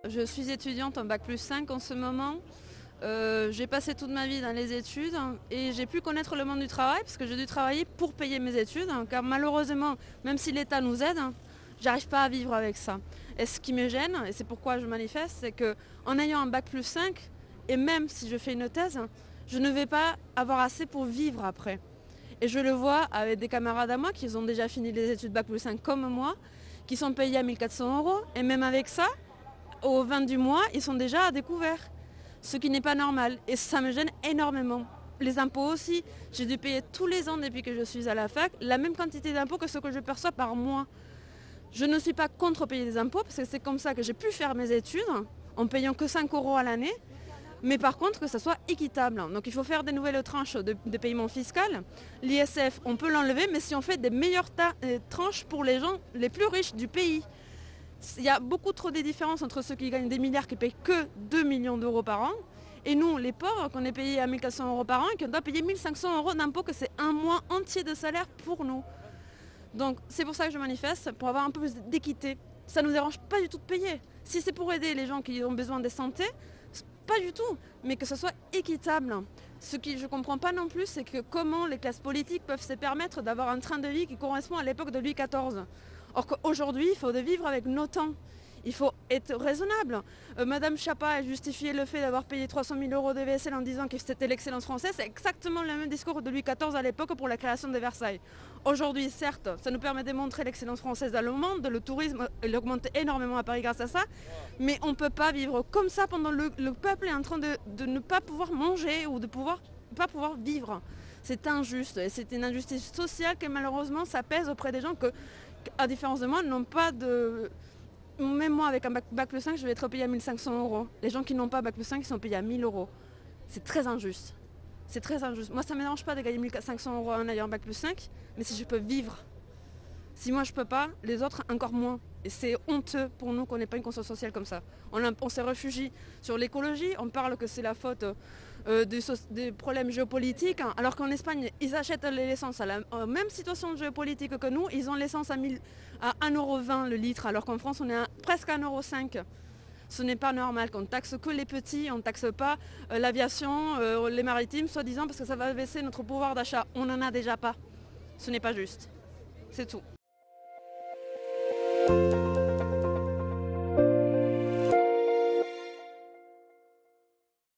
Je suis étudiante en bac+5 en ce moment. J'ai passé toute ma vie dans les études et j'ai pu connaître le monde du travail parce que j'ai dû travailler pour payer mes études, car malheureusement, même si l'État nous aide, j'arrive pas à vivre avec ça. Et ce qui me gêne, et c'est pourquoi je manifeste, c'est qu'en ayant un bac+5, et même si je fais une thèse, je ne vais pas avoir assez pour vivre après. Et je le vois avec des camarades à moi qui ont déjà fini les études bac+5 comme moi, qui sont payés à 1 400 €, et même avec ça, au 20 du mois, ils sont déjà à découvert. Ce qui n'est pas normal. Et ça me gêne énormément. Les impôts aussi. J'ai dû payer tous les ans depuis que je suis à la fac la même quantité d'impôts que ce que je perçois par mois. Je ne suis pas contre payer des impôts parce que c'est comme ça que j'ai pu faire mes études en payant que 5 € à l'année. Mais par contre que ça soit équitable. Donc il faut faire des nouvelles tranches de paiement fiscal. L'ISF, on peut l'enlever, mais si on fait des meilleures tranches pour les gens les plus riches du pays. Il y a beaucoup trop de différences entre ceux qui gagnent des milliards qui payent que 2 millions d'euros par an et nous, les pauvres, qu'on est payés à 1 400 € par an et qu'on doit payer 1 500 € d'impôts, que c'est un mois entier de salaire pour nous. Donc c'est pour ça que je manifeste, pour avoir un peu plus d'équité. Ça ne nous dérange pas du tout de payer. Si c'est pour aider les gens qui ont besoin de santé, pas du tout, mais que ce soit équitable. Ce que je ne comprends pas non plus, c'est que comment les classes politiques peuvent se permettre d'avoir un train de vie qui correspond à l'époque de Louis XIV. Or qu'aujourd'hui, il faut vivre avec nos temps. Il faut être raisonnable. Madame Chapa a justifié le fait d'avoir payé 300 000 € de VSL en disant que c'était l'excellence française. C'est exactement le même discours de Louis XIV à l'époque pour la création de Versailles. Aujourd'hui, certes, ça nous permet de montrer l'excellence française dans le monde. Le tourisme, il augmente énormément à Paris grâce à ça. Mais on ne peut pas vivre comme ça pendant le peuple est en train de ne pas pouvoir manger ou de pas pouvoir vivre. C'est injuste. Et c'est une injustice sociale que malheureusement, ça pèse auprès des gens que, à différence de moi, n'ont pas de... Même moi, avec un bac+5, je vais être payé à 1 500 €. Les gens qui n'ont pas bac+5, ils sont payés à 1 000 €. C'est très injuste. C'est très injuste. Moi, ça ne me dérange pas de gagner 1 500 € en ayant un bac+5, mais si je peux vivre. Si moi, je ne peux pas, les autres, encore moins. Et c'est honteux pour nous qu'on n'ait pas une conscience sociale comme ça. On s'est réfugié sur l'écologie, on parle que c'est la faute des problèmes géopolitiques, hein, alors qu'en Espagne, ils achètent l'essence à la même situation géopolitique que nous, ils ont l'essence à 1,20 € le litre, alors qu'en France, on est presque à 1,5 €. Ce n'est pas normal qu'on taxe que les petits, on ne taxe pas l'aviation, les maritimes, soi-disant, parce que ça va baisser notre pouvoir d'achat. On n'en a déjà pas. Ce n'est pas juste. C'est tout.